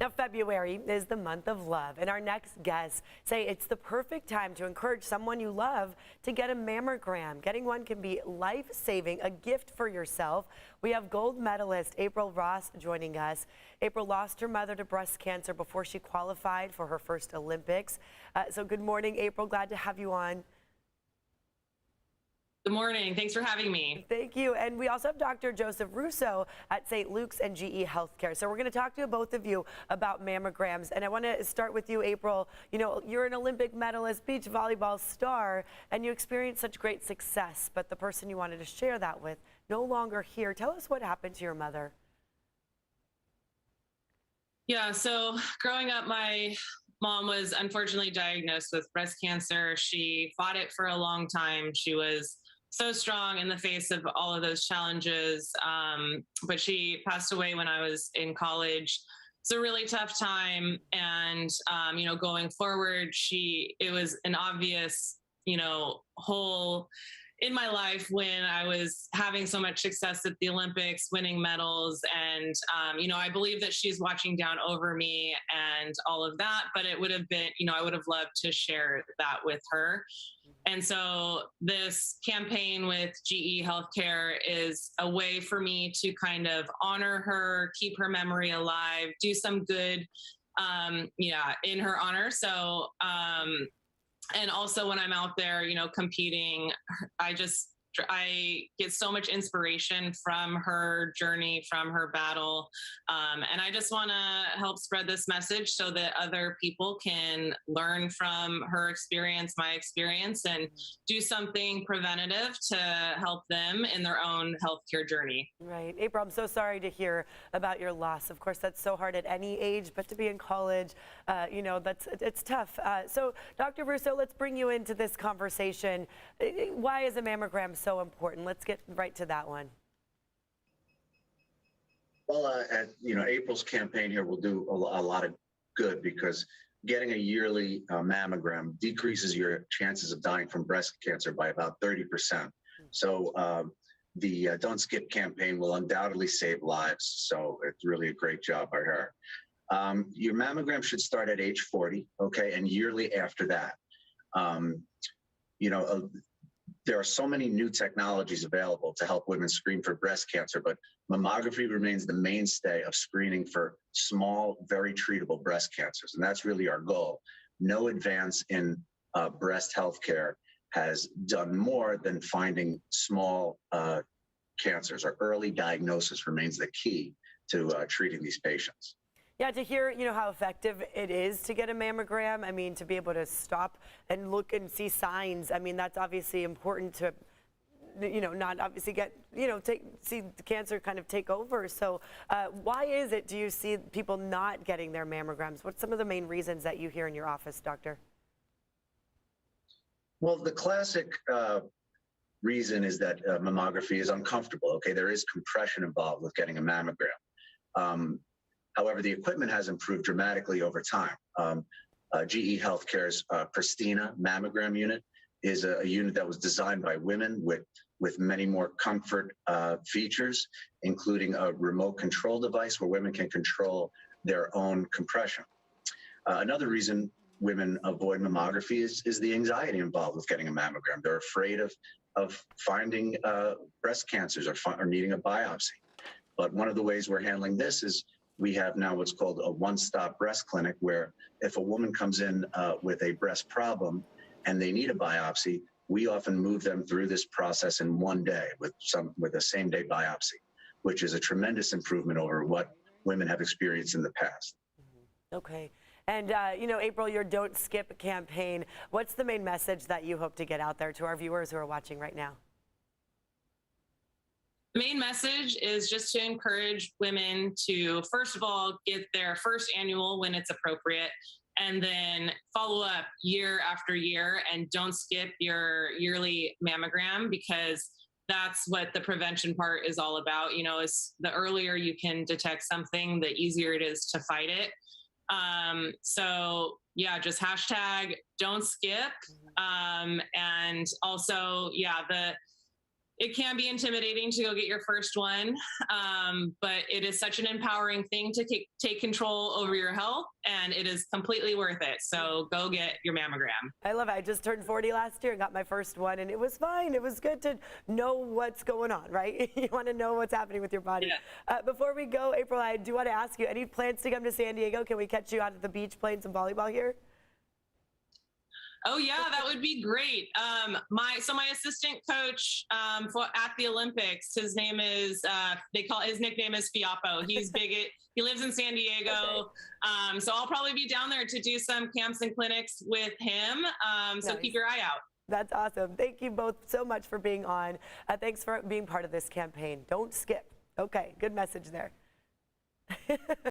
Now, February is the month of love, and our next guests say it's the perfect time to encourage someone you love to get a mammogram. Getting one can be life-saving, a gift for yourself. We have gold medalist April Ross joining us. April lost her mother to breast cancer before she qualified for her first Olympics. So good morning, April. Glad to have you on. Good morning. Thanks for having me. Thank you. And we also have Dr. Joseph Russo at St. Luke's and GE Healthcare. So we're going to talk to both of you about mammograms. And I want to start with you, April. You know, you're an Olympic medalist, beach volleyball star, and you experienced such great success. But the person you wanted to share that with no longer here. Tell us what happened to your mother. Yeah, so growing up, my mom was unfortunately diagnosed with breast cancer. She fought it for a long time. She was so strong in the face of all of those challenges. But she passed away when I was in college. It's a really tough time. And, going forward, it was an obvious, hole in my life when I was having so much success at the Olympics, winning medals. And, I believe that she's watching down over me and all of that, but it would have been, I would have loved to share that with her. And so this campaign with GE Healthcare is a way for me to kind of honor her, keep her memory alive, do some good, in her honor. So, and also when I'm out there, competing, I get so much inspiration from her journey, from her battle. And I just want to help spread this message so that other people can learn from her experience, my experience, and do something preventative to help them in their own healthcare journey. Right. April, I'm so sorry to hear about your loss. Of course, that's so hard at any age, but to be in college, it's tough. So, Dr. Russo, let's bring you into this conversation. Why is a mammogram so important? Let's get right to that one. Well, April's campaign here will do a lot of good because getting a yearly mammogram decreases your chances of dying from breast cancer by about 30%. So the Don't Skip campaign will undoubtedly save lives. So it's really a great job by her. Your mammogram should start at age 40, okay, and yearly after that. There are so many new technologies available to help women screen for breast cancer, but mammography remains the mainstay of screening for small, very treatable breast cancers. And that's really our goal. No advance in breast health care has done more than finding small cancers. Our early diagnosis remains the key to treating these patients. Yeah, to hear, how effective it is to get a mammogram. I mean, to be able to stop and look and see signs. I mean, that's obviously important to, not obviously see the cancer kind of take over. So why is it, do you see people not getting their mammograms? What's some of the main reasons that you hear in your office, doctor? Well, the classic reason is that mammography is uncomfortable. Okay, there is compression involved with getting a mammogram. However, the equipment has improved dramatically over time. GE Healthcare's Pristina mammogram unit is a unit that was designed by women with many more comfort features, including a remote control device where women can control their own compression. Another reason women avoid mammography is the anxiety involved with getting a mammogram. They're afraid of finding breast cancers or needing a biopsy. But one of the ways we're handling this is we have now what's called a one-stop breast clinic, where if a woman comes in with a breast problem and they need a biopsy, we often move them through this process in one day with a same-day biopsy, which is a tremendous improvement over what women have experienced in the past. Okay. And, April, your Don't Skip campaign, what's the main message that you hope to get out there to our viewers who are watching right now? The main message is just to encourage women to, first of all, get their first annual when it's appropriate, and then follow up year after year and don't skip your yearly mammogram, because that's what the prevention part is all about. Is the earlier you can detect something, the easier it is to fight it. So yeah, just hashtag don't skip. And also, yeah, it can be intimidating to go get your first one, but it is such an empowering thing to take control over your health, and it is completely worth it. So go get your mammogram. I love it. I just turned 40 last year and got my first one, and it was fine. It was good to know what's going on, right? You want to know what's happening with your body. Yeah. Before we go, April, I do want to ask you, any plans to come to San Diego? Can we catch you out at the beach playing some volleyball here? Oh yeah, that would be great. My assistant coach at the Olympics, his name is his nickname is Fiapo. He's he lives in San Diego. Okay. So I'll probably be down there to do some camps and clinics with him. So nice. Keep your eye out. That's awesome. Thank you both so much for being on. Thanks for being part of this campaign. Don't skip. Okay, good message there.